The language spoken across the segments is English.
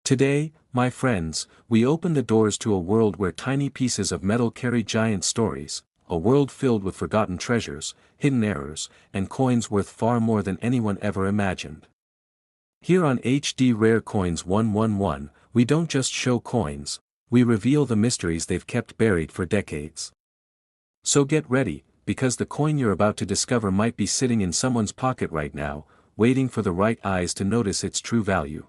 Today, my friends, we open the doors to a world where tiny pieces of metal carry giant stories, a world filled with forgotten treasures, hidden errors, and coins worth far more than anyone ever imagined. Here on HD Rare Coins 111, we don't just show coins, we reveal the mysteries they've kept buried for decades. So get ready, because the coin you're about to discover might be sitting in someone's pocket right now, waiting for the right eyes to notice its true value.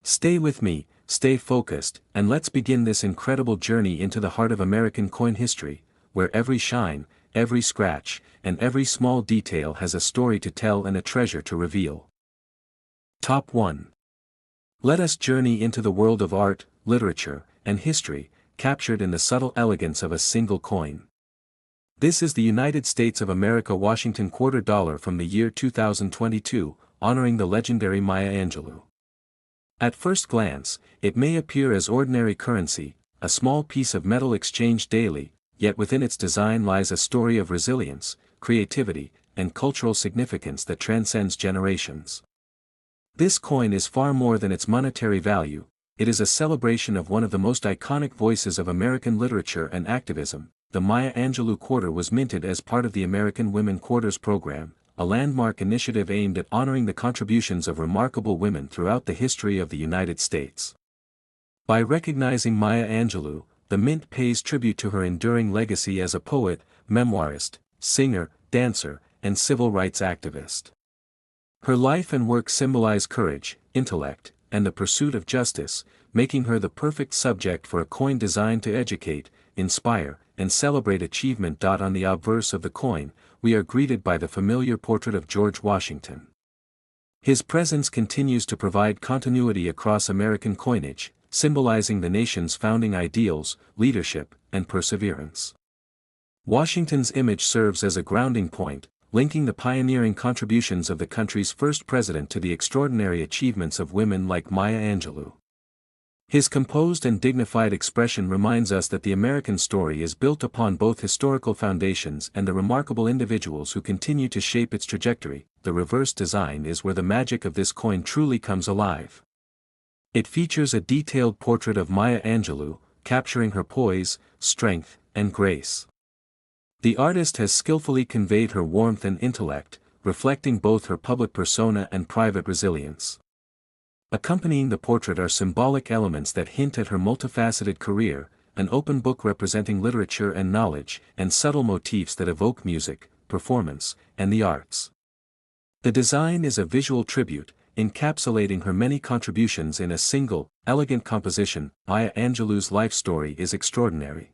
Stay with me, stay focused, and let's begin this incredible journey into the heart of American coin history, where every shine, every scratch, and every small detail has a story to tell and a treasure to reveal. Top 1. Let us journey into the world of art, literature, and history, captured in the subtle elegance of a single coin. This is the United States of America Washington quarter dollar from the year 2022, honoring the legendary Maya Angelou. At first glance, it may appear as ordinary currency, a small piece of metal exchanged daily, yet within its design lies a story of resilience, creativity, and cultural significance that transcends generations. This coin is far more than its monetary value, it is a celebration of one of the most iconic voices of American literature and activism. The Maya Angelou quarter was minted as part of the American Women Quarters program, a landmark initiative aimed at honoring the contributions of remarkable women throughout the history of the United States. By recognizing Maya Angelou, the Mint pays tribute to her enduring legacy as a poet, memoirist, singer, dancer, and civil rights activist. Her life and work symbolize courage, intellect, and the pursuit of justice, making her the perfect subject for a coin designed to educate, inspire, and celebrate achievement. On the obverse of the coin, we are greeted by the familiar portrait of George Washington. His presence continues to provide continuity across American coinage, symbolizing the nation's founding ideals, leadership, and perseverance. Washington's image serves as a grounding point, linking the pioneering contributions of the country's first president to the extraordinary achievements of women like Maya Angelou. His composed and dignified expression reminds us that the American story is built upon both historical foundations and the remarkable individuals who continue to shape its trajectory. The reverse design is where the magic of this coin truly comes alive. It features a detailed portrait of Maya Angelou, capturing her poise, strength, and grace. The artist has skillfully conveyed her warmth and intellect, reflecting both her public persona and private resilience. Accompanying the portrait are symbolic elements that hint at her multifaceted career, an open book representing literature and knowledge, and subtle motifs that evoke music, performance, and the arts. The design is a visual tribute, encapsulating her many contributions in a single, elegant composition. Maya Angelou's life story is extraordinary.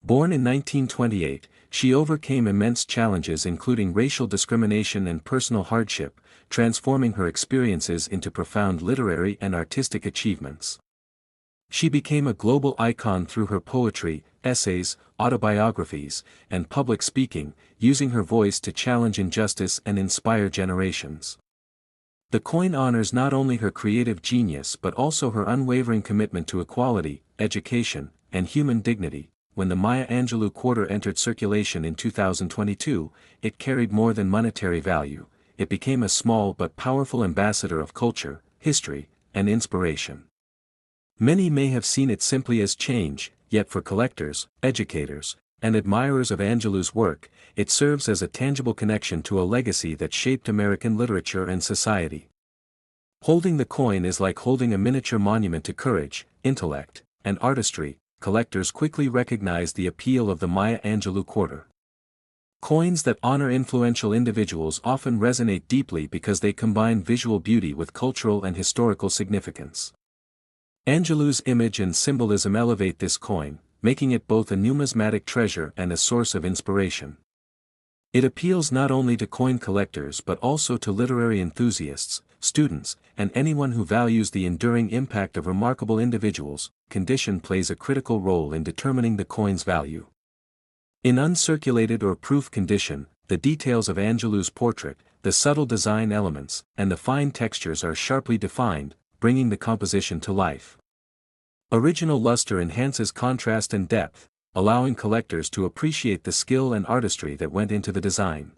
Born in 1928, she overcame immense challenges including racial discrimination and personal hardship, transforming her experiences into profound literary and artistic achievements. She became a global icon through her poetry, essays, autobiographies, and public speaking, using her voice to challenge injustice and inspire generations. The coin honors not only her creative genius but also her unwavering commitment to equality, education, and human dignity. When the Maya Angelou quarter entered circulation in 2022, it carried more than monetary value. It became a small but powerful ambassador of culture, history, and inspiration. Many may have seen it simply as change, yet for collectors, educators, and admirers of Angelou's work, it serves as a tangible connection to a legacy that shaped American literature and society. Holding the coin is like holding a miniature monument to courage, intellect, and artistry. Collectors quickly recognize the appeal of the Maya Angelou quarter. Coins that honor influential individuals often resonate deeply because they combine visual beauty with cultural and historical significance. Angelou's image and symbolism elevate this coin, making it both a numismatic treasure and a source of inspiration. It appeals not only to coin collectors but also to literary enthusiasts, students, and anyone who values the enduring impact of remarkable individuals. Condition plays a critical role in determining the coin's value. In uncirculated or proof condition, the details of Angelou's portrait, the subtle design elements, and the fine textures are sharply defined, bringing the composition to life. Original luster enhances contrast and depth, allowing collectors to appreciate the skill and artistry that went into the design.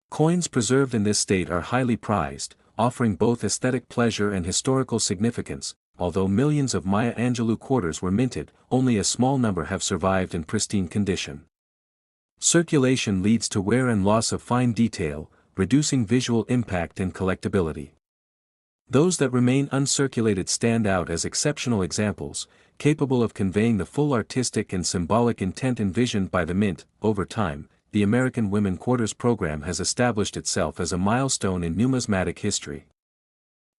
Coins preserved in this state are highly prized, offering both aesthetic pleasure and historical significance. Although millions of Maya Angelou quarters were minted, only a small number have survived in pristine condition. Circulation leads to wear and loss of fine detail, reducing visual impact and collectability. Those that remain uncirculated stand out as exceptional examples, capable of conveying the full artistic and symbolic intent envisioned by the mint. Over time, the American Women Quarters program has established itself as a milestone in numismatic history.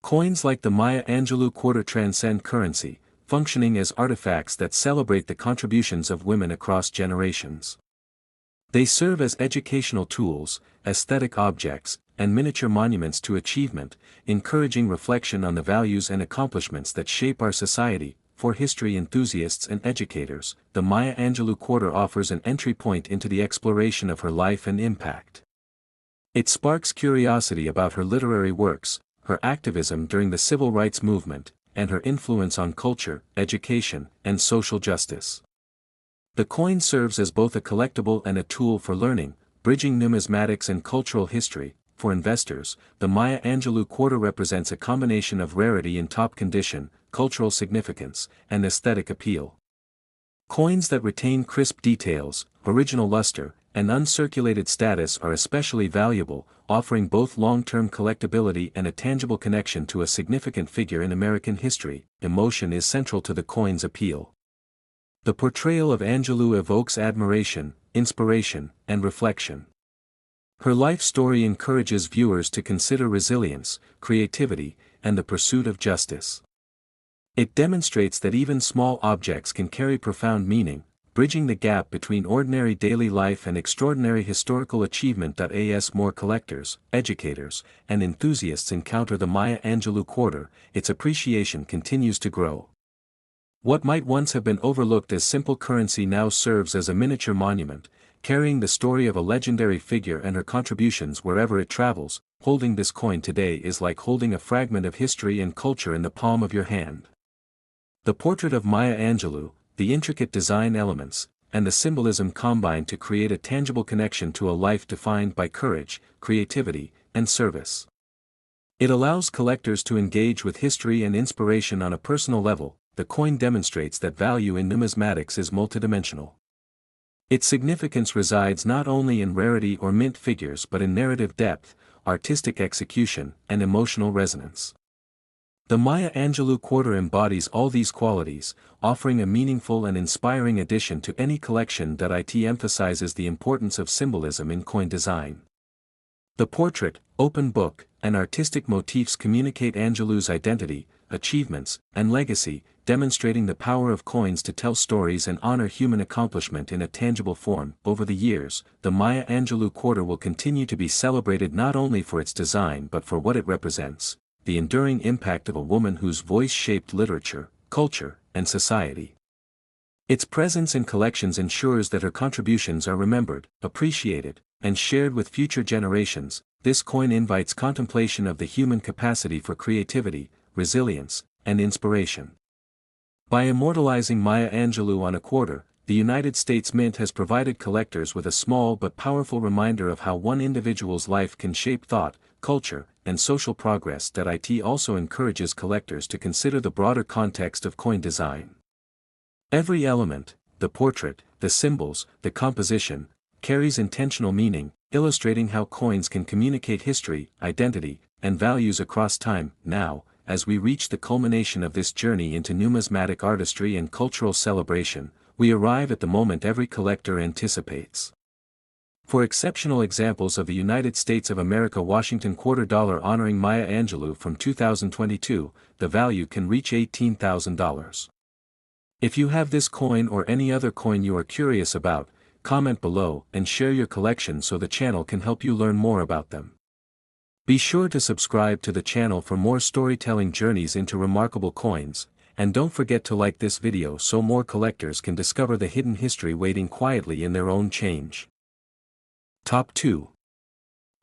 Coins like the Maya Angelou quarter transcend currency, functioning as artifacts that celebrate the contributions of women across generations. They serve as educational tools, aesthetic objects, and miniature monuments to achievement, encouraging reflection on the values and accomplishments that shape our society. For history enthusiasts and educators, the Maya Angelou quarter offers an entry point into the exploration of her life and impact. It sparks curiosity about her literary works, her activism during the civil rights movement, and her influence on culture, education, and social justice. The coin serves as both a collectible and a tool for learning, bridging numismatics and cultural history. For investors, the Maya Angelou quarter represents a combination of rarity in top condition, cultural significance, and aesthetic appeal. Coins that retain crisp details, original luster, and uncirculated status are especially valuable, offering both long-term collectability and a tangible connection to a significant figure in American history. Emotion is central to the coin's appeal. The portrayal of Angelou evokes admiration, inspiration, and reflection. Her life story encourages viewers to consider resilience, creativity, and the pursuit of justice. It demonstrates that even small objects can carry profound meaning, bridging the gap between ordinary daily life and extraordinary historical achievement. As more collectors, educators, and enthusiasts encounter the Maya Angelou quarter, its appreciation continues to grow. What might once have been overlooked as simple currency now serves as a miniature monument, carrying the story of a legendary figure and her contributions wherever it travels. Holding this coin today is like holding a fragment of history and culture in the palm of your hand. The portrait of Maya Angelou, the intricate design elements, and the symbolism combine to create a tangible connection to a life defined by courage, creativity, and service. It allows collectors to engage with history and inspiration on a personal level. The coin demonstrates that value in numismatics is multidimensional. Its significance resides not only in rarity or mint figures but in narrative depth, artistic execution, and emotional resonance. The Maya Angelou quarter embodies all these qualities, offering a meaningful and inspiring addition to any collection. It emphasizes the importance of symbolism in coin design. The portrait, open book, and artistic motifs communicate Angelou's identity, achievements, and legacy, demonstrating the power of coins to tell stories and honor human accomplishment in a tangible form. Over the years, the Maya Angelou quarter will continue to be celebrated not only for its design but for what it represents, the enduring impact of a woman whose voice shaped literature, culture, and society. Its presence in collections ensures that her contributions are remembered, appreciated, and shared with future generations. This coin invites contemplation of the human capacity for creativity, resilience, and inspiration. By immortalizing Maya Angelou on a quarter, the United States Mint has provided collectors with a small but powerful reminder of how one individual's life can shape thought, culture, and social progress. It also encourages collectors to consider the broader context of coin design. Every element, the portrait, the symbols, the composition, carries intentional meaning, illustrating how coins can communicate history, identity, and values across time. Now, as we reach the culmination of this journey into numismatic artistry and cultural celebration, we arrive at the moment every collector anticipates. For exceptional examples of the United States of America Washington quarter dollar honoring Maya Angelou from 2022, the value can reach $18,000. If you have this coin or any other coin you are curious about, comment below and share your collection so the channel can help you learn more about them. Be sure to subscribe to the channel for more storytelling journeys into remarkable coins, and don't forget to like this video so more collectors can discover the hidden history waiting quietly in their own change. Top 2.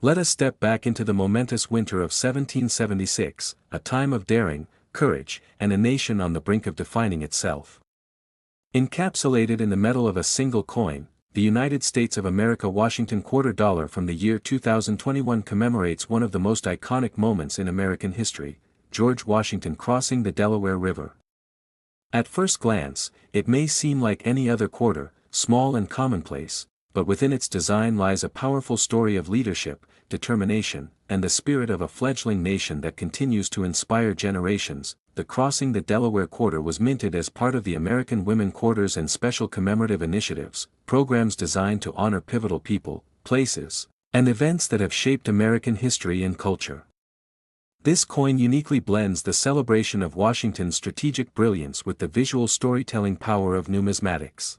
Let us step back into the momentous winter of 1776, a time of daring, courage, and a nation on the brink of defining itself. Encapsulated in the metal of a single coin, the United States of America Washington $quarter from the year 2021 commemorates one of the most iconic moments in American history, George Washington crossing the Delaware River. At first glance, it may seem like any other quarter, small and commonplace, but within its design lies a powerful story of leadership, determination, and the spirit of a fledgling nation that continues to inspire generations. The Crossing the Delaware Quarter was minted as part of the American Women Quarters and Special Commemorative Initiatives, programs designed to honor pivotal people, places, and events that have shaped American history and culture. This coin uniquely blends the celebration of Washington's strategic brilliance with the visual storytelling power of numismatics.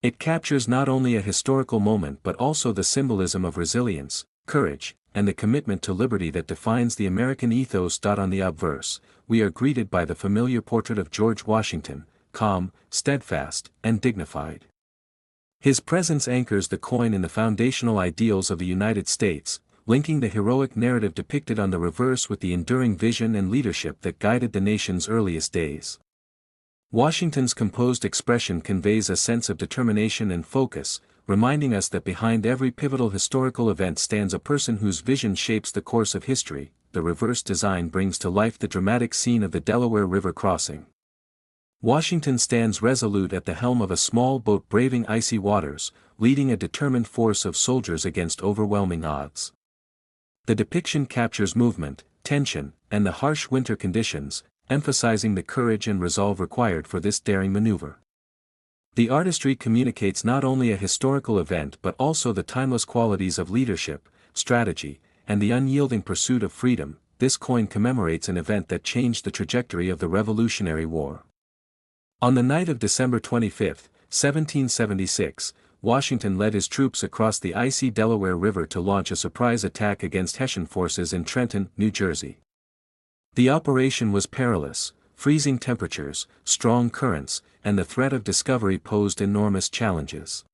It captures not only a historical moment but also the symbolism of resilience, courage, and the commitment to liberty that defines the American ethos. On the obverse, we are greeted by the familiar portrait of George Washington, calm, steadfast, and dignified. His presence anchors the coin in the foundational ideals of the United States, linking the heroic narrative depicted on the reverse with the enduring vision and leadership that guided the nation's earliest days. Washington's composed expression conveys a sense of determination and focus, reminding us that behind every pivotal historical event stands a person whose vision shapes the course of history. The reverse design brings to life the dramatic scene of the Delaware River crossing. Washington stands resolute at the helm of a small boat braving icy waters, leading a determined force of soldiers against overwhelming odds. The depiction captures movement, tension, and the harsh winter conditions, emphasizing the courage and resolve required for this daring maneuver. The artistry communicates not only a historical event but also the timeless qualities of leadership, strategy, and the unyielding pursuit of freedom. This coin commemorates an event that changed the trajectory of the Revolutionary War. On the night of December 25, 1776, Washington led his troops across the icy Delaware River to launch a surprise attack against Hessian forces in Trenton, New Jersey. The operation was perilous. Freezing temperatures, strong currents, and the threat of discovery posed enormous challenges.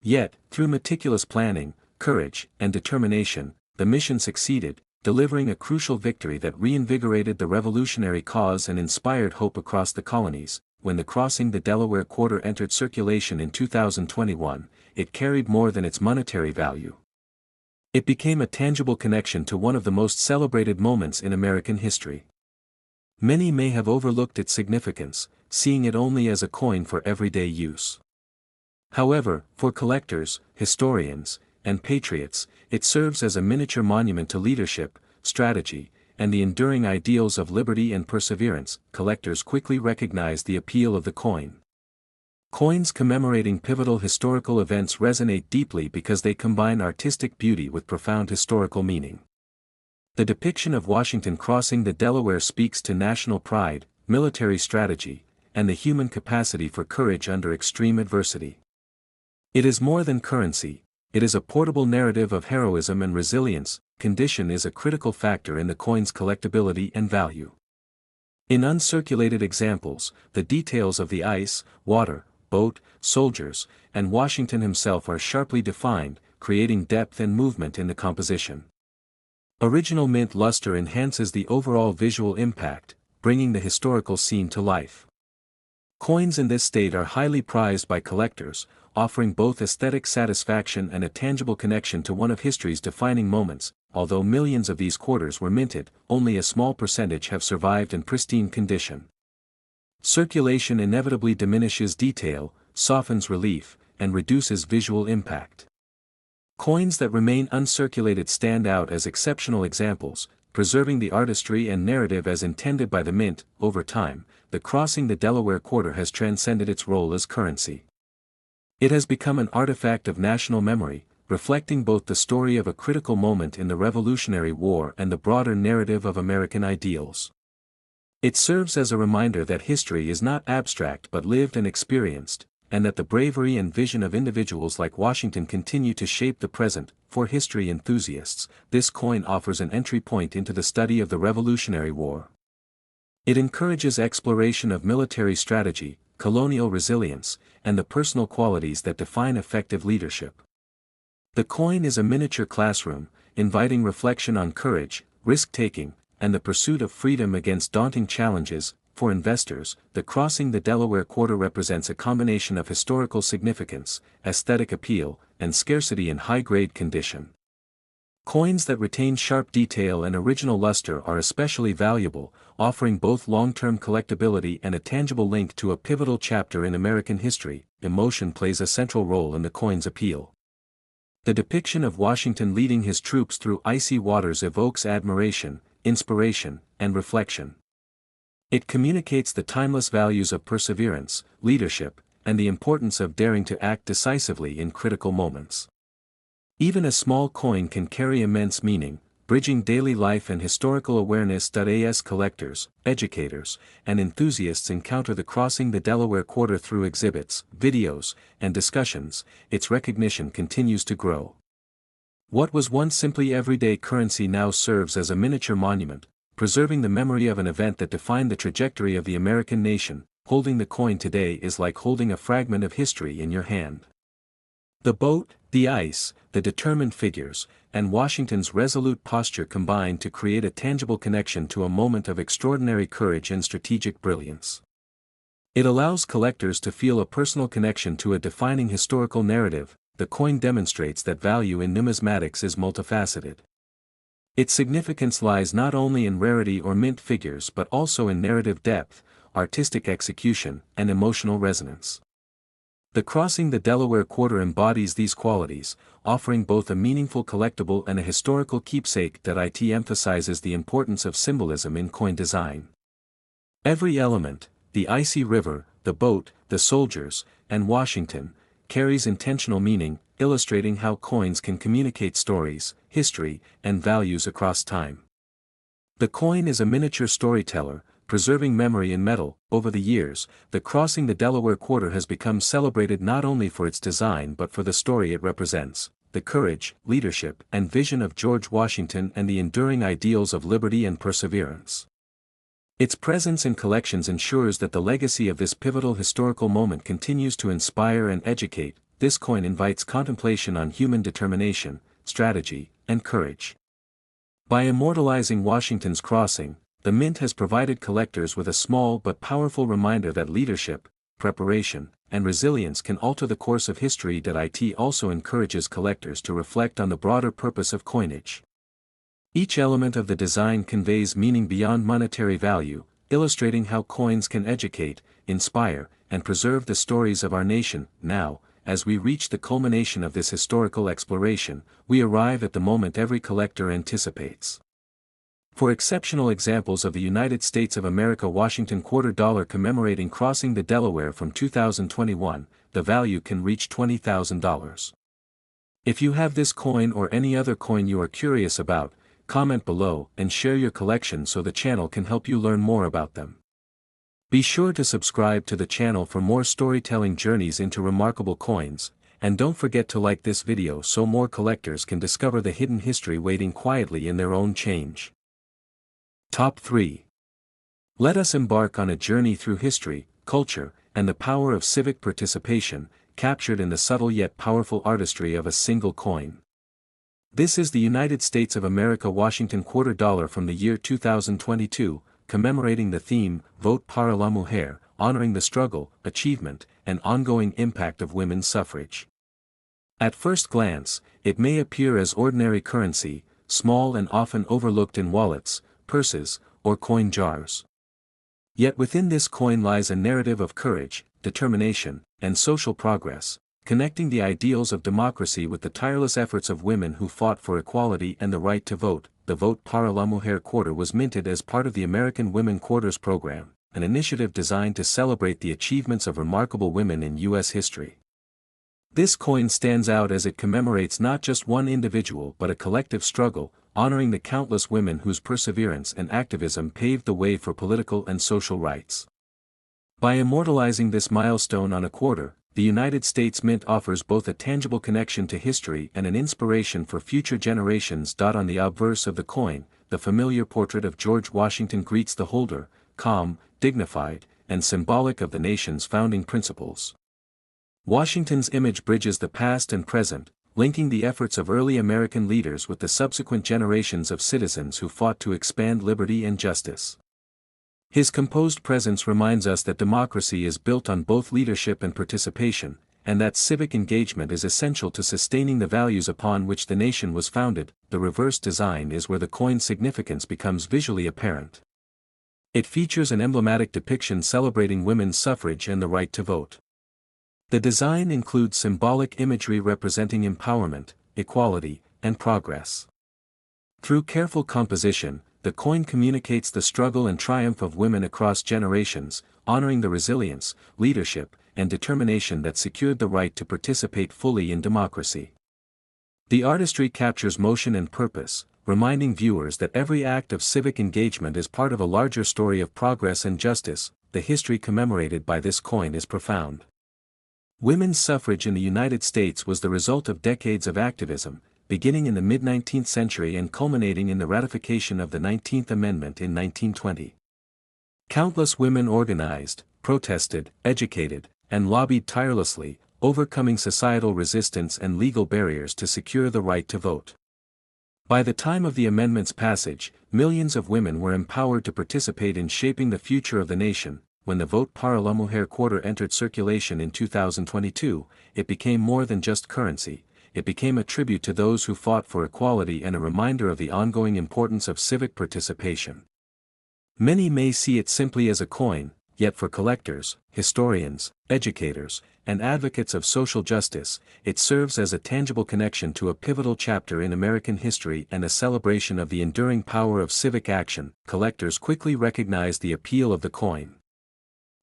Yet, through meticulous planning, courage, and determination, the mission succeeded, delivering a crucial victory that reinvigorated the revolutionary cause and inspired hope across the colonies. When the Crossing the Delaware Quarter entered circulation in 2021, it carried more than its monetary value. It became a tangible connection to one of the most celebrated moments in American history. Many may have overlooked its significance, seeing it only as a coin for everyday use. However, for collectors, historians, and patriots, it serves as a miniature monument to leadership, strategy, and the enduring ideals of liberty and perseverance. Collectors quickly recognize the appeal of the coin. Coins commemorating pivotal historical events resonate deeply because they combine artistic beauty with profound historical meaning. The depiction of Washington crossing the Delaware speaks to national pride, military strategy, and the human capacity for courage under extreme adversity. It is more than currency, it is a portable narrative of heroism and resilience. Condition is a critical factor in the coin's collectability and value. In uncirculated examples, the details of the ice, water, boat, soldiers, and Washington himself are sharply defined, creating depth and movement in the composition. Original mint luster enhances the overall visual impact, bringing the historical scene to life. Coins in this state are highly prized by collectors, offering both aesthetic satisfaction and a tangible connection to one of history's defining moments. Although millions of these quarters were minted, only a small percentage have survived in pristine condition. Circulation inevitably diminishes detail, softens relief, and reduces visual impact. Coins that remain uncirculated stand out as exceptional examples, preserving the artistry and narrative as intended by the mint. Over time, the Crossing the Delaware Quarter has transcended its role as currency. It has become an artifact of national memory, reflecting both the story of a critical moment in the Revolutionary War and the broader narrative of American ideals. It serves as a reminder that history is not abstract but lived and experienced, and that the bravery and vision of individuals like Washington continue to shape the present. For history enthusiasts, this coin offers an entry point into the study of the Revolutionary War. It encourages exploration of military strategy, colonial resilience, and the personal qualities that define effective leadership. The coin is a miniature classroom, inviting reflection on courage, risk-taking, and the pursuit of freedom against daunting challenges. For investors, the Crossing the Delaware Quarter represents a combination of historical significance, aesthetic appeal, and scarcity in high-grade condition. Coins that retain sharp detail and original luster are especially valuable, offering both long-term collectability and a tangible link to a pivotal chapter in American history. Emotion plays a central role in the coin's appeal. The depiction of Washington leading his troops through icy waters evokes admiration, inspiration, and reflection. It communicates the timeless values of perseverance, leadership, and the importance of daring to act decisively in critical moments. Even a small coin can carry immense meaning, bridging daily life and historical awareness. As collectors, educators, and enthusiasts encounter the Crossing the Delaware Quarter through exhibits, videos, and discussions, its recognition continues to grow. What was once simply everyday currency now serves as a miniature monument, preserving the memory of an event that defined the trajectory of the American nation. Holding the coin today is like holding a fragment of history in your hand. The boat, the ice, the determined figures, and Washington's resolute posture combine to create a tangible connection to a moment of extraordinary courage and strategic brilliance. It allows collectors to feel a personal connection to a defining historical narrative. The coin demonstrates that value in numismatics is multifaceted. Its significance lies not only in rarity or mint figures but also in narrative depth, artistic execution, and emotional resonance. The Crossing the Delaware Quarter embodies these qualities, offering both a meaningful collectible and a historical keepsake. It emphasizes the importance of symbolism in coin design. Every element, the icy river, the boat, the soldiers, and Washington, carries intentional meaning, illustrating how coins can communicate stories, history, and values across time. The coin is a miniature storyteller, preserving memory in metal. Over the years, the Crossing the Delaware Quarter has become celebrated not only for its design but for the story it represents, the courage, leadership, and vision of George Washington and the enduring ideals of liberty and perseverance. Its presence in collections ensures that the legacy of this pivotal historical moment continues to inspire and educate. This coin invites contemplation on human determination, strategy, and courage. By immortalizing Washington's crossing, the mint has provided collectors with a small but powerful reminder that leadership, preparation, and resilience can alter the course of history. It also encourages collectors to reflect on the broader purpose of coinage. Each element of the design conveys meaning beyond monetary value, illustrating how coins can educate, inspire, and preserve the stories of our nation. Now, as we reach the culmination of this historical exploration, we arrive at the moment every collector anticipates. For exceptional examples of the United States of America Washington Quarter Dollar commemorating Crossing the Delaware from 2021, the value can reach $20,000. If you have this coin or any other coin you are curious about, comment below and share your collection so the channel can help you learn more about them. Be sure to subscribe to the channel for more storytelling journeys into remarkable coins, and don't forget to like this video so more collectors can discover the hidden history waiting quietly in their own change. Top 3. Let us embark on a journey through history, culture, and the power of civic participation, captured in the subtle yet powerful artistry of a single coin. This is the United States of America Washington Quarter Dollar from the year 2022, commemorating the theme, Vote para la Mujer, honoring the struggle, achievement, and ongoing impact of women's suffrage. At first glance, it may appear as ordinary currency, small and often overlooked in wallets, purses, or coin jars. Yet within this coin lies a narrative of courage, determination, and social progress, connecting the ideals of democracy with the tireless efforts of women who fought for equality and the right to vote. The Vote para la Mujer Quarter was minted as part of the American Women Quarters program, an initiative designed to celebrate the achievements of remarkable women in U.S. history. This coin stands out as it commemorates not just one individual but a collective struggle, honoring the countless women whose perseverance and activism paved the way for political and social rights. By immortalizing this milestone on a quarter, the United States Mint offers both a tangible connection to history and an inspiration for future generations. On the obverse of the coin, the familiar portrait of George Washington greets the holder, calm, dignified, and symbolic of the nation's founding principles. Washington's image bridges the past and present, linking the efforts of early American leaders with the subsequent generations of citizens who fought to expand liberty and justice. His composed presence reminds us that democracy is built on both leadership and participation, and that civic engagement is essential to sustaining the values upon which the nation was founded. The reverse design is where the coin's significance becomes visually apparent. It features an emblematic depiction celebrating women's suffrage and the right to vote. The design includes symbolic imagery representing empowerment, equality, and progress. Through careful composition, the coin communicates the struggle and triumph of women across generations, honoring the resilience, leadership, and determination that secured the right to participate fully in democracy. The artistry captures motion and purpose, reminding viewers that every act of civic engagement is part of a larger story of progress and justice. The history commemorated by this coin is profound. Women's suffrage in the United States was the result of decades of activism, beginning in the mid-19th century and culminating in the ratification of the 19th Amendment in 1920. Countless women organized, protested, educated, and lobbied tirelessly, overcoming societal resistance and legal barriers to secure the right to vote. By the time of the amendment's passage, millions of women were empowered to participate in shaping the future of the nation. When the Vote para la Mujer quarter entered circulation in 2022, it became more than just currency. It became a tribute to those who fought for equality and a reminder of the ongoing importance of civic participation. Many may see it simply as a coin, yet for collectors, historians, educators, and advocates of social justice, it serves as a tangible connection to a pivotal chapter in American history and a celebration of the enduring power of civic action. Collectors quickly recognized the appeal of the coin.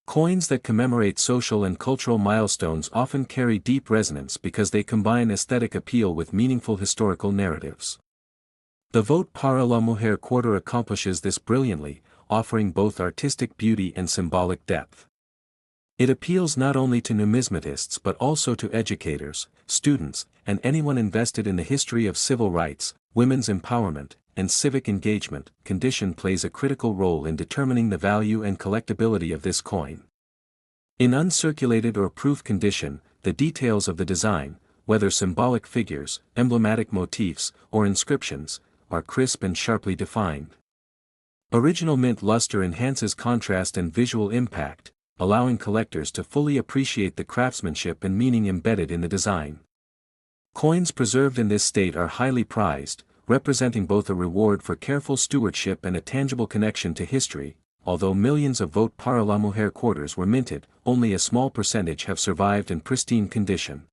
Coins that commemorate social and cultural milestones often carry deep resonance because they combine aesthetic appeal with meaningful historical narratives. The Vote para la Mujer quarter accomplishes this brilliantly, offering both artistic beauty and symbolic depth. It appeals not only to numismatists but also to educators, students, and anyone invested in the history of civil rights, women's empowerment, and civic engagement. Condition plays a critical role in determining the value and collectability of this coin. In uncirculated or proof condition, the details of the design, whether symbolic figures, emblematic motifs, or inscriptions, are crisp and sharply defined. Original mint luster enhances contrast and visual impact, allowing collectors to fully appreciate the craftsmanship and meaning embedded in the design. Coins preserved in this state are highly prized, representing both a reward for careful stewardship and a tangible connection to history. Although millions of Vote para la Mujer quarters were minted, only a small percentage have survived in pristine condition.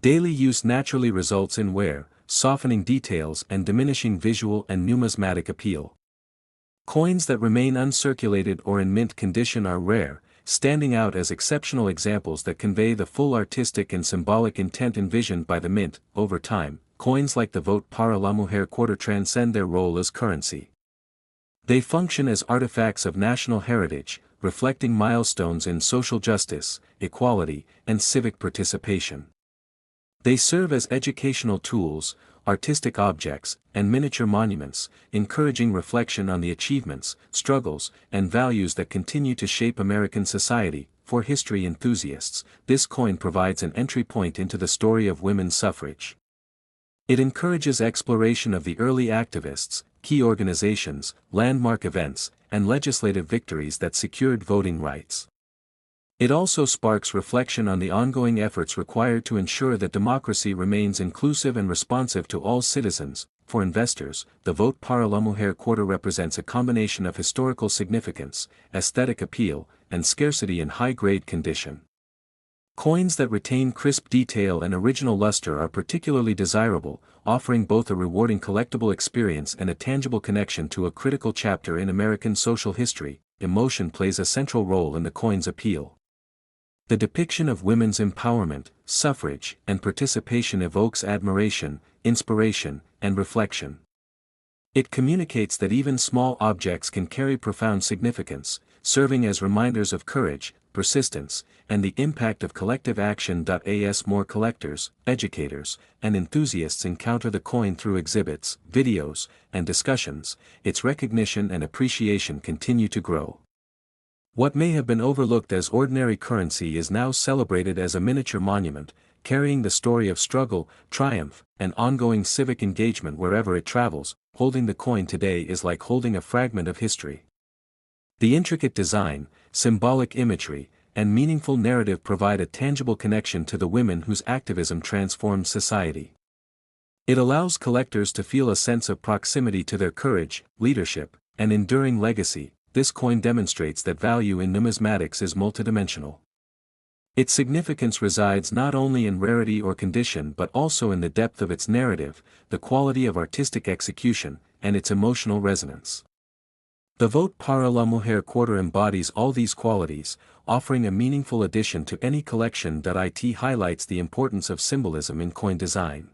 Daily use naturally results in wear, softening details and diminishing visual and numismatic appeal. Coins that remain uncirculated or in mint condition are rare, standing out as exceptional examples that convey the full artistic and symbolic intent envisioned by the mint. Over time, coins like the Vote para la Mujer quarter transcend their role as currency. They function as artifacts of national heritage, reflecting milestones in social justice, equality, and civic participation. They serve as educational tools, artistic objects, and miniature monuments, encouraging reflection on the achievements, struggles, and values that continue to shape American society. For history enthusiasts, this coin provides an entry point into the story of women's suffrage. It encourages exploration of the early activists, key organizations, landmark events, and legislative victories that secured voting rights. It also sparks reflection on the ongoing efforts required to ensure that democracy remains inclusive and responsive to all citizens. For investors, the Vote para la Mujer quarter represents a combination of historical significance, aesthetic appeal, and scarcity in high-grade condition. Coins that retain crisp detail and original luster are particularly desirable, offering both a rewarding collectible experience and a tangible connection to a critical chapter in American social history. Emotion plays a central role in the coin's appeal. The depiction of women's empowerment, suffrage, and participation evokes admiration, inspiration, and reflection. It communicates that even small objects can carry profound significance, serving as reminders of courage, persistence, and the impact of collective action. As more collectors, educators, and enthusiasts encounter the coin through exhibits, videos, and discussions, its recognition and appreciation continue to grow. What may have been overlooked as ordinary currency is now celebrated as a miniature monument, carrying the story of struggle, triumph, and ongoing civic engagement wherever it travels. Holding the coin today is like holding a fragment of history. The intricate design, symbolic imagery, and meaningful narrative provide a tangible connection to the women whose activism transformed society. It allows collectors to feel a sense of proximity to their courage, leadership, and enduring legacy. This coin demonstrates that value in numismatics is multidimensional. Its significance resides not only in rarity or condition but also in the depth of its narrative, the quality of artistic execution, and its emotional resonance. The Vote para la Mujer quarter embodies all these qualities, offering a meaningful addition to any collection. It highlights the importance of symbolism in coin design.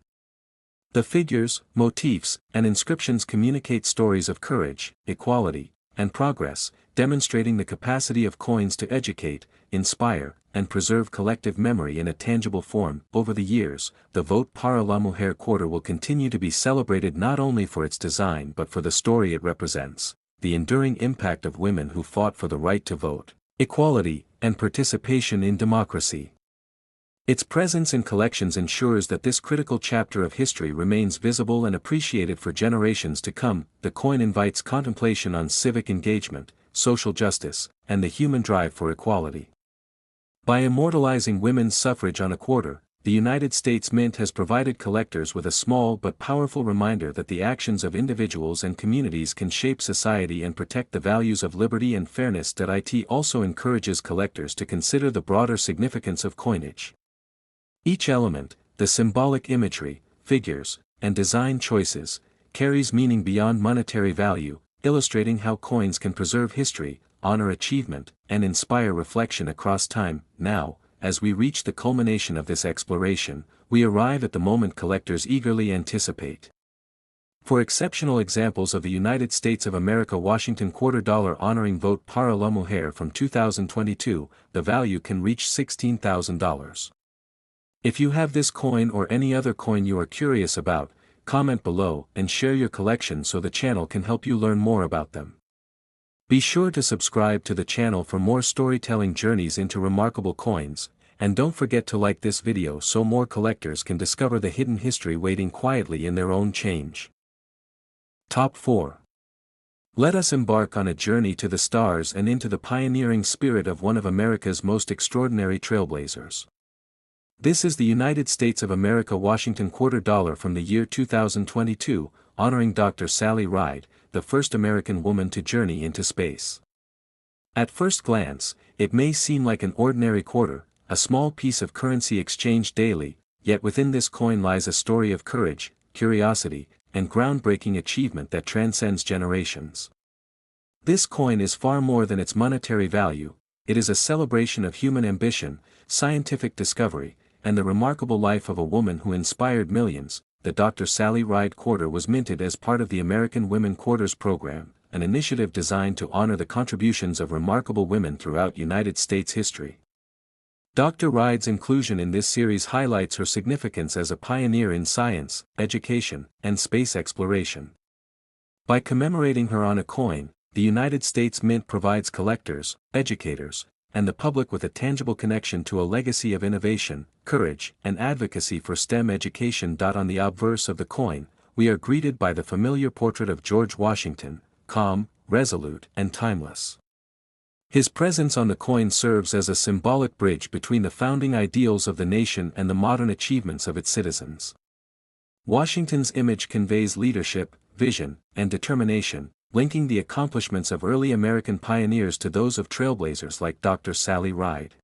The figures, motifs, and inscriptions communicate stories of courage, equality, and progress, demonstrating the capacity of coins to educate, inspire, and preserve collective memory in a tangible form. Over the years, the Vote para la Mujer quarter will continue to be celebrated not only for its design but for the story it represents, the enduring impact of women who fought for the right to vote, equality, and participation in democracy. Its presence in collections ensures that this critical chapter of history remains visible and appreciated for generations to come. The coin invites contemplation on civic engagement, social justice, and the human drive for equality. By immortalizing women's suffrage on a quarter, the United States Mint has provided collectors with a small but powerful reminder that the actions of individuals and communities can shape society and protect the values of liberty and fairness. It also encourages collectors to consider the broader significance of coinage. Each element, the symbolic imagery, figures, and design choices, carries meaning beyond monetary value, illustrating how coins can preserve history, honor achievement, and inspire reflection across time. Now, as we reach the culmination of this exploration, we arrive at the moment collectors eagerly anticipate. For exceptional examples of the United States of America Washington quarter dollar honoring Vote para la Mujer from 2022, the value can reach $16,000. If you have this coin or any other coin you are curious about, comment below and share your collection so the channel can help you learn more about them. Be sure to subscribe to the channel for more storytelling journeys into remarkable coins, and don't forget to like this video so more collectors can discover the hidden history waiting quietly in their own change. Top 4. Let us embark on a journey to the stars and into the pioneering spirit of one of America's most extraordinary trailblazers. This is the United States of America Washington quarter dollar from the year 2022, honoring Dr. Sally Ride, the first American woman to journey into space. At first glance, it may seem like an ordinary quarter, a small piece of currency exchanged daily, yet within this coin lies a story of courage, curiosity, and groundbreaking achievement that transcends generations. This coin is far more than its monetary value. It is a celebration of human ambition, scientific discovery, and the remarkable life of a woman who inspired millions. The Dr. Sally Ride quarter was minted as part of the American Women Quarters program, an initiative designed to honor the contributions of remarkable women throughout United States history. Dr. Ride's inclusion in this series highlights her significance as a pioneer in science, education, and space exploration. By commemorating her on a coin, the United States Mint provides collectors, educators, and the public with a tangible connection to a legacy of innovation, courage, and advocacy for STEM education. On the obverse of the coin, we are greeted by the familiar portrait of George Washington, calm, resolute, and timeless. His presence on the coin serves as a symbolic bridge between the founding ideals of the nation and the modern achievements of its citizens. Washington's image conveys leadership, vision, and determination, linking the accomplishments of early American pioneers to those of trailblazers like Dr. Sally Ride.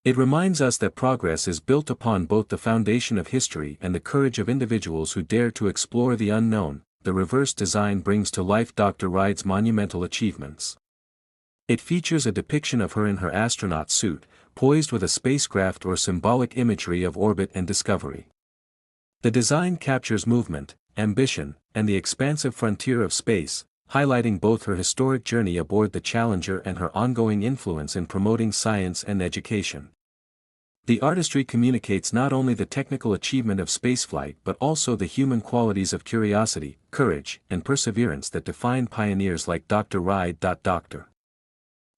It reminds us that progress is built upon both the foundation of history and the courage of individuals who dare to explore the unknown. The reverse design brings to life Dr. Ride's monumental achievements. It features a depiction of her in her astronaut suit, poised with a spacecraft or symbolic imagery of orbit and discovery. The design captures movement, ambition, and the expansive frontier of space, highlighting both her historic journey aboard the Challenger and her ongoing influence in promoting science and education. The artistry communicates not only the technical achievement of spaceflight but also the human qualities of curiosity, courage, and perseverance that define pioneers like Dr. Ride. Dr.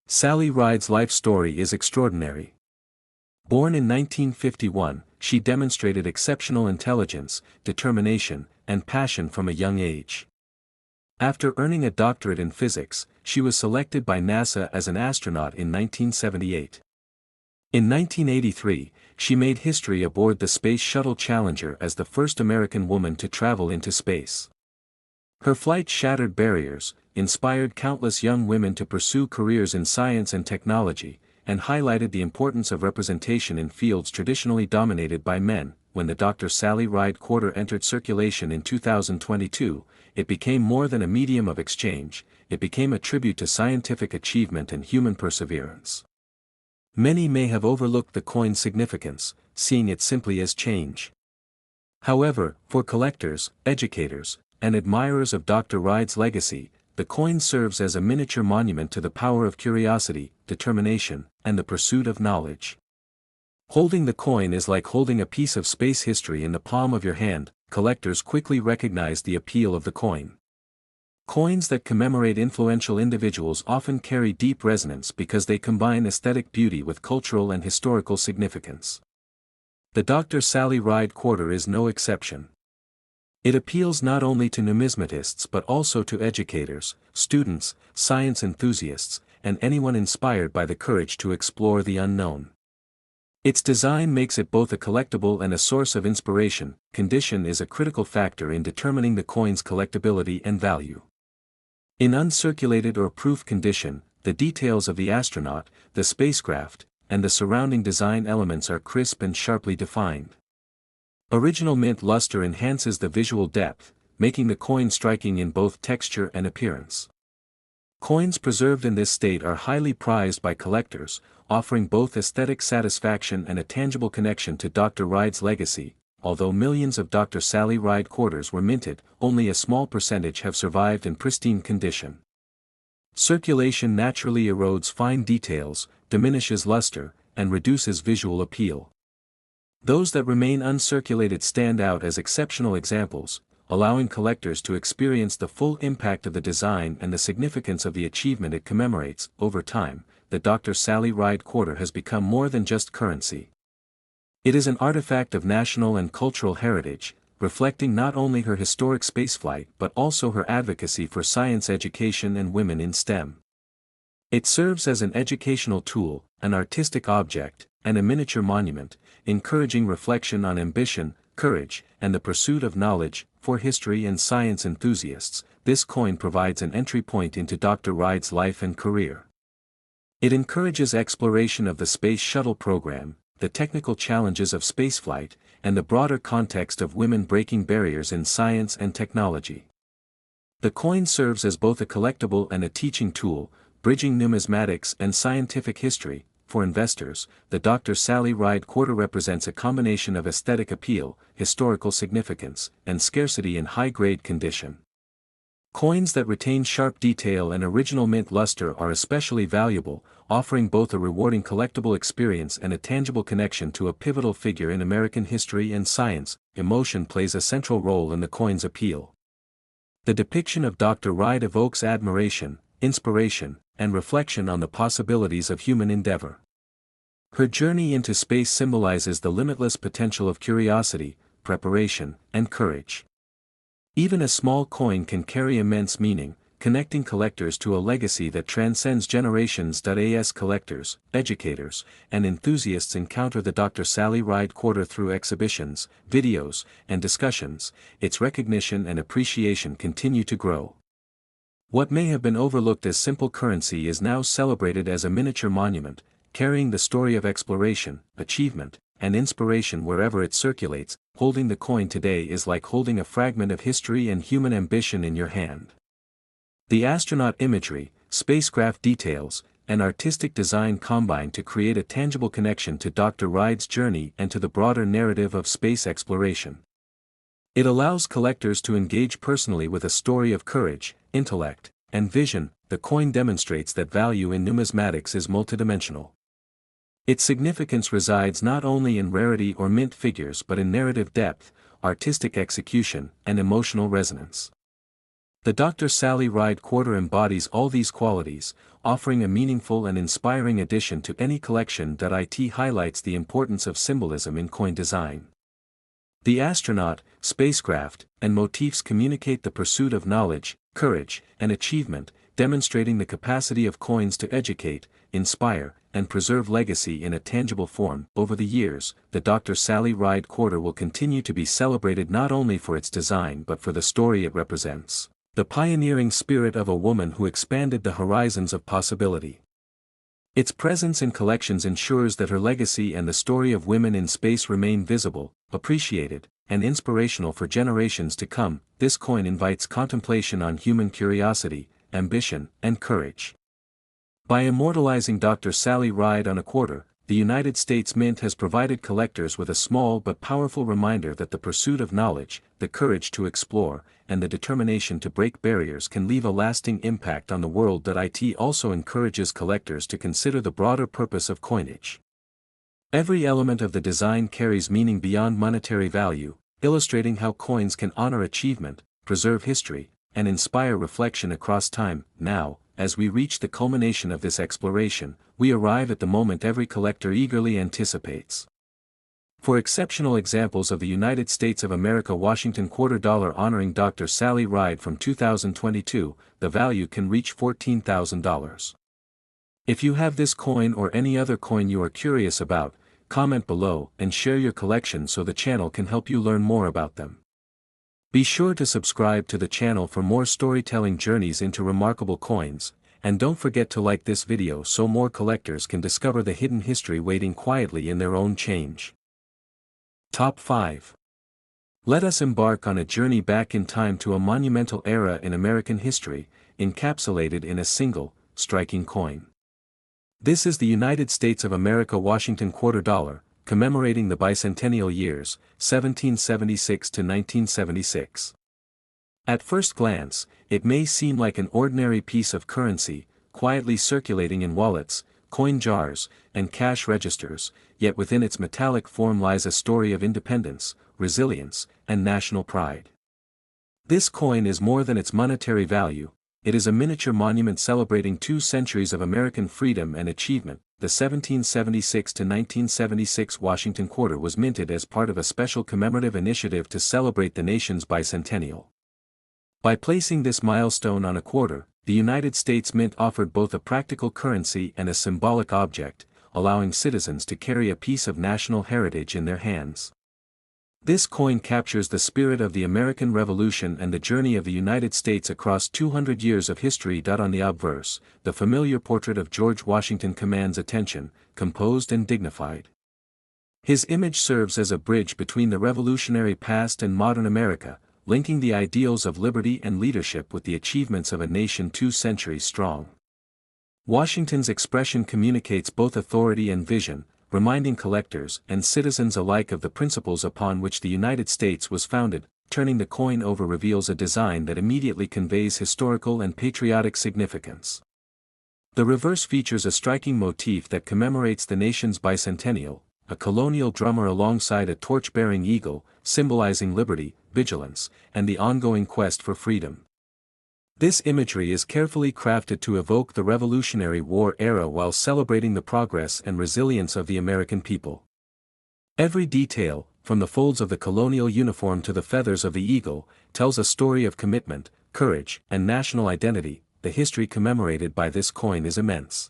Sally Ride's life story is extraordinary. Born in 1951, she demonstrated exceptional intelligence, determination, and passion from a young age. After earning a doctorate in physics, she was selected by NASA as an astronaut in 1978. In 1983, she made history aboard the Space Shuttle Challenger as the first American woman to travel into space. Her flight shattered barriers, inspired countless young women to pursue careers in science and technology, and highlighted the importance of representation in fields traditionally dominated by men. When the Dr. Sally Ride Quarter entered circulation in 2022, it became more than a medium of exchange, it became a tribute to scientific achievement and human perseverance. Many may have overlooked the coin's significance, seeing it simply as change. However, for collectors, educators, and admirers of Dr. Ride's legacy, the coin serves as a miniature monument to the power of curiosity, determination, and the pursuit of knowledge. Holding the coin is like holding a piece of space history in the palm of your hand. Collectors quickly recognize the appeal of the coin. Coins that commemorate influential individuals often carry deep resonance because they combine aesthetic beauty with cultural and historical significance. The Dr. Sally Ride Quarter is no exception. It appeals not only to numismatists but also to educators, students, science enthusiasts, and anyone inspired by the courage to explore the unknown. Its design makes it both a collectible and a source of inspiration. Condition is a critical factor in determining the coin's collectability and value. In uncirculated or proof condition, the details of the astronaut, the spacecraft, and the surrounding design elements are crisp and sharply defined. Original mint luster enhances the visual depth, making the coin striking in both texture and appearance. Coins preserved in this state are highly prized by collectors, offering both aesthetic satisfaction and a tangible connection to Dr. Ride's legacy. Although millions of Dr. Sally Ride quarters were minted, only a small percentage have survived in pristine condition. Circulation naturally erodes fine details, diminishes luster, and reduces visual appeal. Those that remain uncirculated stand out as exceptional examples, allowing collectors to experience the full impact of the design and the significance of the achievement it commemorates. Over time, the Dr. Sally Ride Quarter has become more than just currency. It is an artifact of national and cultural heritage, reflecting not only her historic spaceflight but also her advocacy for science education and women in STEM. It serves as an educational tool, an artistic object, and a miniature monument, encouraging reflection on ambition, courage, and the pursuit of knowledge. For history and science enthusiasts, this coin provides an entry point into Dr. Ride's life and career. It encourages exploration of the Space Shuttle program, the technical challenges of spaceflight, and the broader context of women breaking barriers in science and technology. The coin serves as both a collectible and a teaching tool, bridging numismatics and scientific history. For investors, the Dr. Sally Ride Quarter represents a combination of aesthetic appeal, historical significance, and scarcity in high-grade condition. Coins that retain sharp detail and original mint luster are especially valuable, offering both a rewarding collectible experience and a tangible connection to a pivotal figure in American history and science. Emotion plays a central role in the coin's appeal. The depiction of Dr. Ride evokes admiration, inspiration, and reflection on the possibilities of human endeavor. Her journey into space symbolizes the limitless potential of curiosity, preparation, and courage. Even a small coin can carry immense meaning, connecting collectors to a legacy that transcends generations. As collectors, educators, and enthusiasts encounter the Dr. Sally Ride Quarter through exhibitions, videos, and discussions, its recognition and appreciation continue to grow. What may have been overlooked as simple currency is now celebrated as a miniature monument, carrying the story of exploration, achievement, and inspiration wherever it circulates. Holding the coin today is like holding a fragment of history and human ambition in your hand. The astronaut imagery, spacecraft details, and artistic design combine to create a tangible connection to Dr. Ride's journey and to the broader narrative of space exploration. It allows collectors to engage personally with a story of courage, intellect, and vision. The coin demonstrates that value in numismatics is multidimensional. Its significance resides not only in rarity or mint figures but in narrative depth, artistic execution, and emotional resonance. The Dr. Sally Ride Quarter embodies all these qualities, offering a meaningful and inspiring addition to any collection. It highlights the importance of symbolism in coin design. The astronaut, spacecraft, and motifs communicate the pursuit of knowledge, courage, and achievement, demonstrating the capacity of coins to educate, inspire, and preserve legacy in a tangible form. Over the years, the Dr. Sally Ride quarter will continue to be celebrated not only for its design but for the story it represents, the pioneering spirit of a woman who expanded the horizons of possibility. Its presence in collections ensures that her legacy and the story of women in space remain visible, appreciated, and inspirational for generations to come. This coin invites contemplation on human curiosity, ambition, and courage. By immortalizing Dr. Sally Ride on a quarter, the United States Mint has provided collectors with a small but powerful reminder that the pursuit of knowledge, the courage to explore, and the determination to break barriers can leave a lasting impact on the world. It also encourages collectors to consider the broader purpose of coinage. Every element of the design carries meaning beyond monetary value, illustrating how coins can honor achievement, preserve history, and inspire reflection across time. Now, as we reach the culmination of this exploration, we arrive at the moment every collector eagerly anticipates. For exceptional examples of the United States of America Washington quarter dollar honoring Dr. Sally Ride from 2022, the value can reach $14,000. If you have this coin or any other coin you are curious about, comment below and share your collection so the channel can help you learn more about them. Be sure to subscribe to the channel for more storytelling journeys into remarkable coins, and don't forget to like this video so more collectors can discover the hidden history waiting quietly in their own change. Top 5. Let us embark on a journey back in time to a monumental era in American history, encapsulated in a single, striking coin. This is the United States of America Washington quarter dollar, commemorating the bicentennial years, 1776 to 1976. At first glance, it may seem like an ordinary piece of currency, quietly circulating in wallets, coin jars, and cash registers, yet within its metallic form lies a story of independence, resilience, and national pride. This coin is more than its monetary value. It is a miniature monument celebrating 2 centuries of American freedom and achievement. The 1776 to 1976 Washington quarter was minted as part of a special commemorative initiative to celebrate the nation's bicentennial. By placing this milestone on a quarter, the United States Mint offered both a practical currency and a symbolic object, allowing citizens to carry a piece of national heritage in their hands. This coin captures the spirit of the American Revolution and the journey of the United States across 200 years of history. On the obverse, the familiar portrait of George Washington commands attention, composed and dignified. His image serves as a bridge between the revolutionary past and modern America, linking the ideals of liberty and leadership with the achievements of a nation 2 centuries strong. Washington's expression communicates both authority and vision, reminding collectors and citizens alike of the principles upon which the United States was founded. Turning the coin over reveals a design that immediately conveys historical and patriotic significance. The reverse features a striking motif that commemorates the nation's bicentennial, a colonial drummer alongside a torch-bearing eagle, symbolizing liberty, vigilance, and the ongoing quest for freedom. This imagery is carefully crafted to evoke the Revolutionary War era while celebrating the progress and resilience of the American people. Every detail, from the folds of the colonial uniform to the feathers of the eagle, tells a story of commitment, courage, and national identity. The history commemorated by this coin is immense.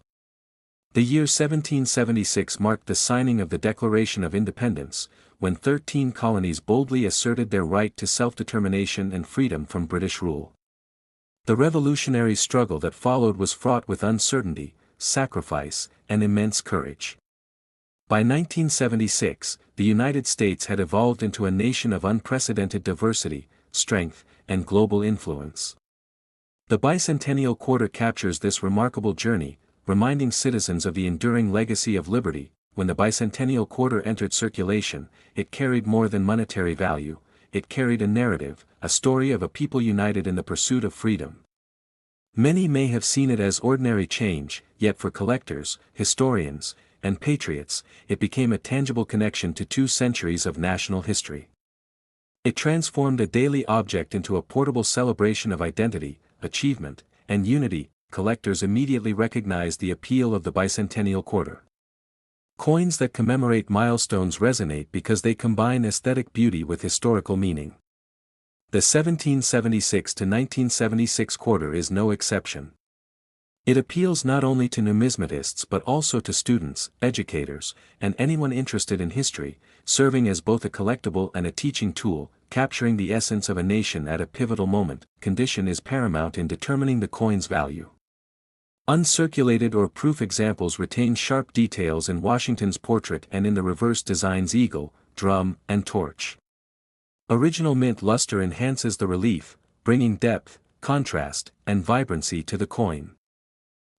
The year 1776 marked the signing of the Declaration of Independence, when 13 colonies boldly asserted their right to self-determination and freedom from British rule. The revolutionary struggle that followed was fraught with uncertainty, sacrifice, and immense courage. By 1976, the United States had evolved into a nation of unprecedented diversity, strength, and global influence. The bicentennial quarter captures this remarkable journey, reminding citizens of the enduring legacy of liberty. When the bicentennial quarter entered circulation, it carried more than monetary value. It carried a narrative, a story of a people united in the pursuit of freedom. Many may have seen it as ordinary change, yet for collectors, historians, and patriots, it became a tangible connection to 2 centuries of national history. It transformed a daily object into a portable celebration of identity, achievement, and unity. Collectors immediately recognized the appeal of the bicentennial quarter. Coins that commemorate milestones resonate because they combine aesthetic beauty with historical meaning. The 1776 to 1976 quarter is no exception. It appeals not only to numismatists but also to students, educators, and anyone interested in history, serving as both a collectible and a teaching tool, capturing the essence of a nation at a pivotal moment. Condition is paramount in determining the coin's value. Uncirculated or proof examples retain sharp details in Washington's portrait and in the reverse design's eagle, drum, and torch. Original mint luster enhances the relief, bringing depth, contrast, and vibrancy to the coin.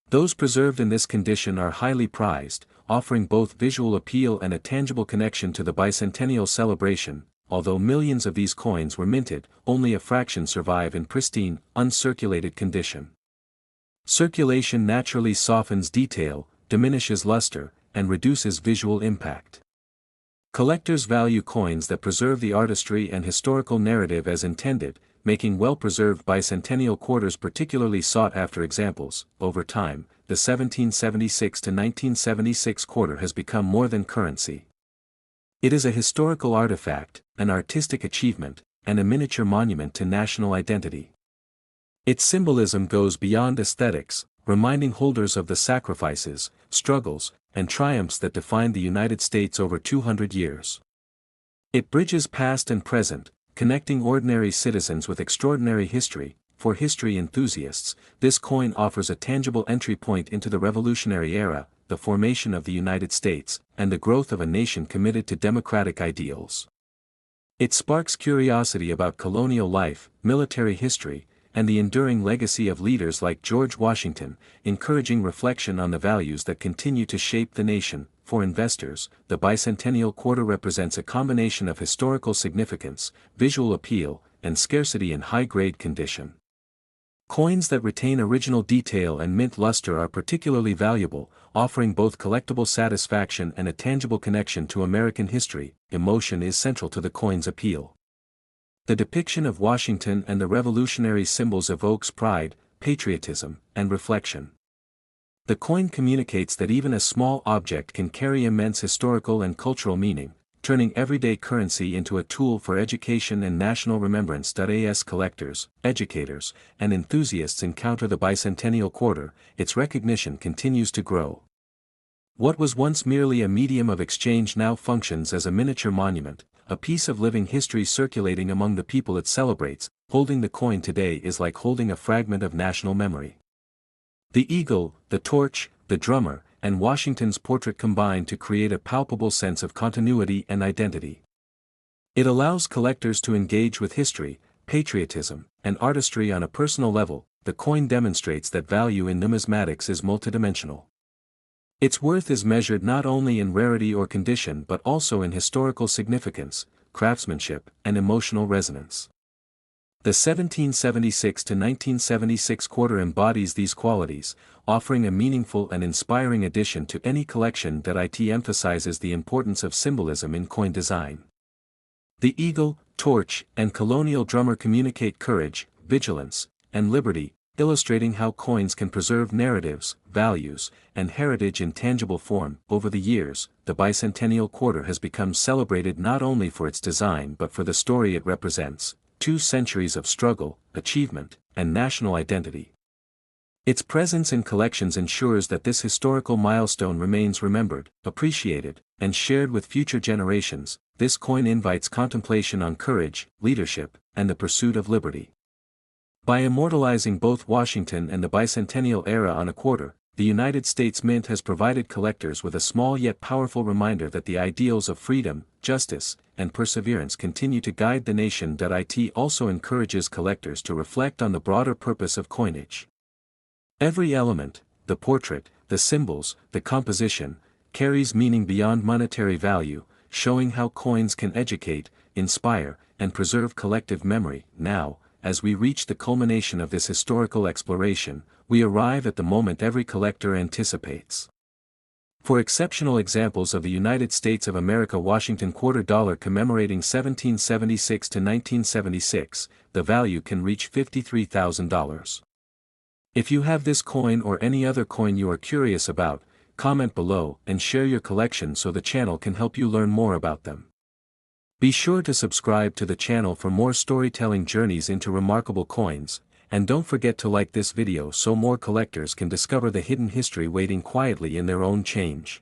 Those preserved in this condition are highly prized, offering both visual appeal and a tangible connection to the bicentennial celebration. Although millions of these coins were minted, only a fraction survive in pristine, uncirculated condition. Circulation naturally softens detail, diminishes luster, and reduces visual impact. Collectors value coins that preserve the artistry and historical narrative as intended, making well-preserved bicentennial quarters particularly sought-after examples. Over time, the 1776 to 1976 quarter has become more than currency. It is a historical artifact, an artistic achievement, and a miniature monument to national identity. Its symbolism goes beyond aesthetics, reminding holders of the sacrifices, struggles, and triumphs that defined the United States over 200 years. It bridges past and present, connecting ordinary citizens with extraordinary history. For history enthusiasts, this coin offers a tangible entry point into the Revolutionary Era, the formation of the United States, and the growth of a nation committed to democratic ideals. It sparks curiosity about colonial life, military history, and the enduring legacy of leaders like George Washington, encouraging reflection on the values that continue to shape the nation. For investors, the bicentennial quarter represents a combination of historical significance, visual appeal, and scarcity in high-grade condition. Coins that retain original detail and mint luster are particularly valuable, offering both collectible satisfaction and a tangible connection to American history. Emotion is central to the coin's appeal. The depiction of Washington and the revolutionary symbols evokes pride, patriotism, and reflection. The coin communicates that even a small object can carry immense historical and cultural meaning, turning everyday currency into a tool for education and national remembrance. As collectors, educators, and enthusiasts encounter the bicentennial quarter, its recognition continues to grow. What was once merely a medium of exchange now functions as a miniature monument, a piece of living history circulating among the people it celebrates. Holding the coin today is like holding a fragment of national memory. The eagle, the torch, the drummer, and Washington's portrait combine to create a palpable sense of continuity and identity. It allows collectors to engage with history, patriotism, and artistry on a personal level. The coin demonstrates that value in numismatics is multidimensional. Its worth is measured not only in rarity or condition but also in historical significance, craftsmanship, and emotional resonance. The 1776 to 1976 quarter embodies these qualities, offering a meaningful and inspiring addition to any collection that emphasizes the importance of symbolism in coin design. The eagle, torch, and colonial drummer communicate courage, vigilance, and liberty, illustrating how coins can preserve narratives, values, and heritage in tangible form. Over the years, the bicentennial quarter has become celebrated not only for its design but for the story it represents: 2 centuries of struggle, achievement, and national identity. Its presence in collections ensures that this historical milestone remains remembered, appreciated, and shared with future generations. This coin invites contemplation on courage, leadership, and the pursuit of liberty. By immortalizing both Washington and the bicentennial era on a quarter, the United States Mint has provided collectors with a small yet powerful reminder that the ideals of freedom, justice, and perseverance continue to guide the nation. It also encourages collectors to reflect on the broader purpose of coinage. Every element, the portrait, the symbols, the composition, carries meaning beyond monetary value, showing how coins can educate, inspire, and preserve collective memory. Now, as we reach the culmination of this historical exploration, we arrive at the moment every collector anticipates. For exceptional examples of the United States of America Washington quarter dollar commemorating 1776 to 1976, the value can reach $53,000. If you have this coin or any other coin you are curious about, comment below, and share your collection so the channel can help you learn more about them. Be sure to subscribe to the channel for more storytelling journeys into remarkable coins, and don't forget to like this video so more collectors can discover the hidden history waiting quietly in their own change.